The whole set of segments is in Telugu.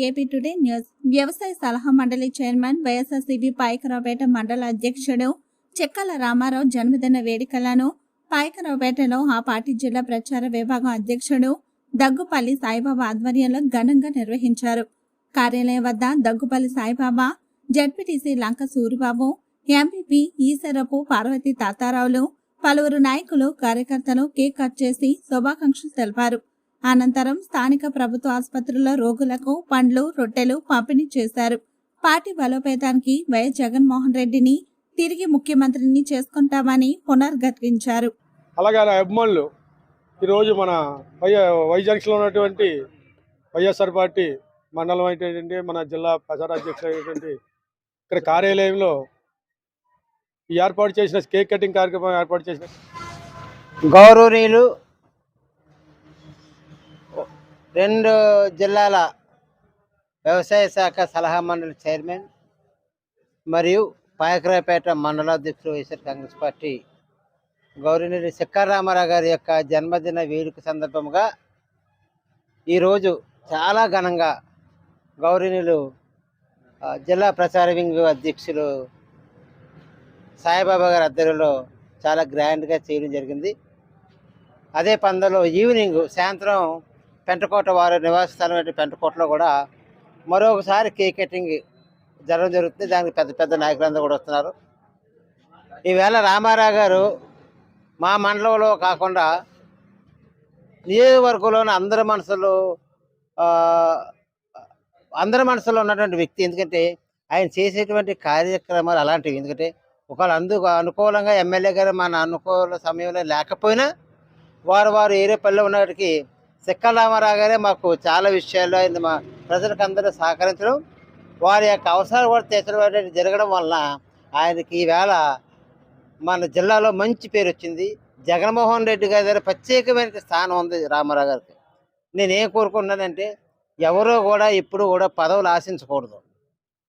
AP today news. వ్యవసాయ సలహా మండలి చైర్మన్ వైఎస్ఆర్సీపీ పాయకరావుపేట మండల అధ్యక్షుడు చెక్కల రామారావు జన్మదిన వేడుకలను పాయకరావుపేటలో ఆ పార్టీ జిల్లా ప్రచార విభాగం అధ్యక్షుడు దగ్గుపల్లి సాయిబాబా ఆధ్వర్యంలో ఘనంగా నిర్వహించారు. కార్యాలయం వద్ద దగ్గుపల్లి సాయిబాబా, జడ్పీటీసీ లంక సూరిబాబు, ఎంపీపీ ఈసరపు పార్వతి తాతారావులు, పలువురు నాయకులు, కార్యకర్తలు కేక్ కట్ చేసి శుభాకాంక్షలు తెలిపారు. అనంతరం స్థానిక ప్రభుత్వ ఆసుపత్రుల్లో రోగులకు పండ్లు, రొట్టెలు పంపిణీ చేశారు. పార్టీ బలోపేతానికి వైఎస్ జగన్మోహన్ రెడ్డిని తిరిగి ముఖ్యమంత్రిని చేసుకుంటామని పునర్ఘటించారు. అలాగే అభిమానులు ఈరోజు మన వై జంక్షన్లో ఉన్నటువంటి వైఎస్ఆర్ పార్టీ మండలం అయినటువంటి మన జిల్లా ప్రచార అధ్యక్షులు అయినటువంటి ఇక్కడ కార్యాలయంలో ఏర్పాటు చేసిన కేక్ కటింగ్ కార్యక్రమం ఏర్పాటు చేసిన గౌరవనీయులు 2 జిల్లాల వ్యవసాయ శాఖ సలహా మండలి చైర్మన్ మరియు పాయకరావుపేట మండలాధ్యక్షుడు వైఎస్ఆర్ కాంగ్రెస్ పార్టీ గౌరవనీయులు చెక్కల రామారావు గారి యొక్క జన్మదిన వేడుక సందర్భంగా ఈరోజు చాలా ఘనంగా గౌరవనీయులు జిల్లా ప్రచార వింగ్ అధ్యక్షులు సాయిబాబా గారి ఆధ్వర్యంలో చాలా గ్రాండ్గా చేయడం జరిగింది. అదే పందలో ఈవినింగ్ సాయంత్రం పెంటకోట వారి నివాస స్థలం పెంటకోటలో కూడా మరొకసారి కేక్ కటింగ్ జరుగుతుంది. దానికి పెద్ద పెద్ద నాయకులందరూ కూడా వస్తున్నారు. ఈవేళ రామారావు గారు మా మండలంలో కాకుండా నియోజకవర్గంలోని అందరి మనసులో ఉన్నటువంటి వ్యక్తి. ఎందుకంటే ఆయన చేసేటువంటి కార్యక్రమాలు అలాంటివి. ఎందుకంటే ఒకళ్ళు అనుకూలంగా ఎమ్మెల్యే గారు మన అనుకూల సమయంలో లేకపోయినా వారు ఏరే పల్లె ఉన్నటికి చెక్కల రామారావు గారే మాకు చాలా విషయాల్లో ఆయన మా ప్రజలకు అందరూ సహకరించడం, వారి యొక్క అవసరాలు కూడా తీర్చడం జరగడం వలన ఆయనకి ఈవేళ మన జిల్లాలో మంచి పేరు వచ్చింది. జగన్మోహన్ రెడ్డి గారి దగ్గర ప్రత్యేకమైన స్థానం ఉంది రామారావు గారికి. నేనేం కోరుకుంటున్నానంటే ఎవరో కూడా ఎప్పుడు కూడా పదవులు ఆశించకూడదు.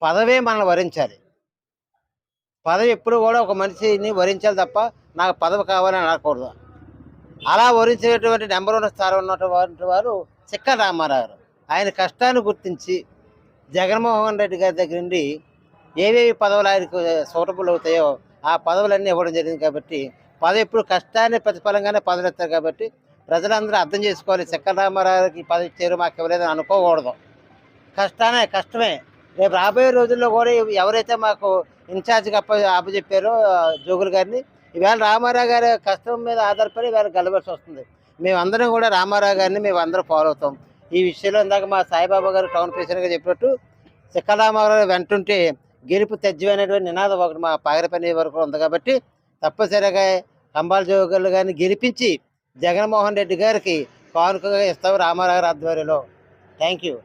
పదవే మనల్ని వరించాలి. పదవి ఎప్పుడు కూడా ఒక మనిషిని వరించాలి తప్ప నాకు పదవి కావాలని అనకూడదు. అలా వరించేటువంటి నెంబర్ 1 స్థానం ఉన్నటువంటి వారు చెక్కల రామారావు గారు. ఆయన కష్టాన్ని గుర్తించి జగన్మోహన్ రెడ్డి గారి దగ్గర నుండి ఏవేవి పదవులు ఆయనకు సూటబుల్ అవుతాయో ఆ పదవులన్నీ ఇవ్వడం జరిగింది. కాబట్టి పదవి ఎప్పుడు కష్టాన్ని ప్రతిఫలంగానే పదవులు ఇస్తారు. కాబట్టి ప్రజలందరూ అర్థం చేసుకోవాలి. చెక్కల రామారావుకి పదవి ఇచ్చారు మాకు ఇవ్వలేదని అనుకోకూడదు. కష్టమే. రేపు రాబోయే రోజుల్లో కూడా ఎవరైతే మాకు ఇన్ఛార్జ్గా అప్పచెప్పారో జోగులు గారిని, ఈవేళ రామారావు గారి కష్టం మీద ఆధారపడి వేళ గెలవాల్సి వస్తుంది. మేమందరం కూడా రామారావు గారిని మేమందరం ఫాలో అవుతాం. ఈ విషయంలో ఇందాక మా సాయిబాబా గారు టౌన్ ప్రెసిడెంట్గా చెప్పినట్టు చెక్కల రామారావు వెంటుంటే గెలుపు తెజ్జమైనటువంటి నినాదం ఒకటి మా పాగరపల్లి వరకు ఉంది. కాబట్టి తప్పనిసరిగా కంబాల జోగులు గారిని గెలిపించి జగన్మోహన్ రెడ్డి గారికి కానుకగా ఇస్తాం రామారావు గారి ఆధ్వర్యంలో. Thank you.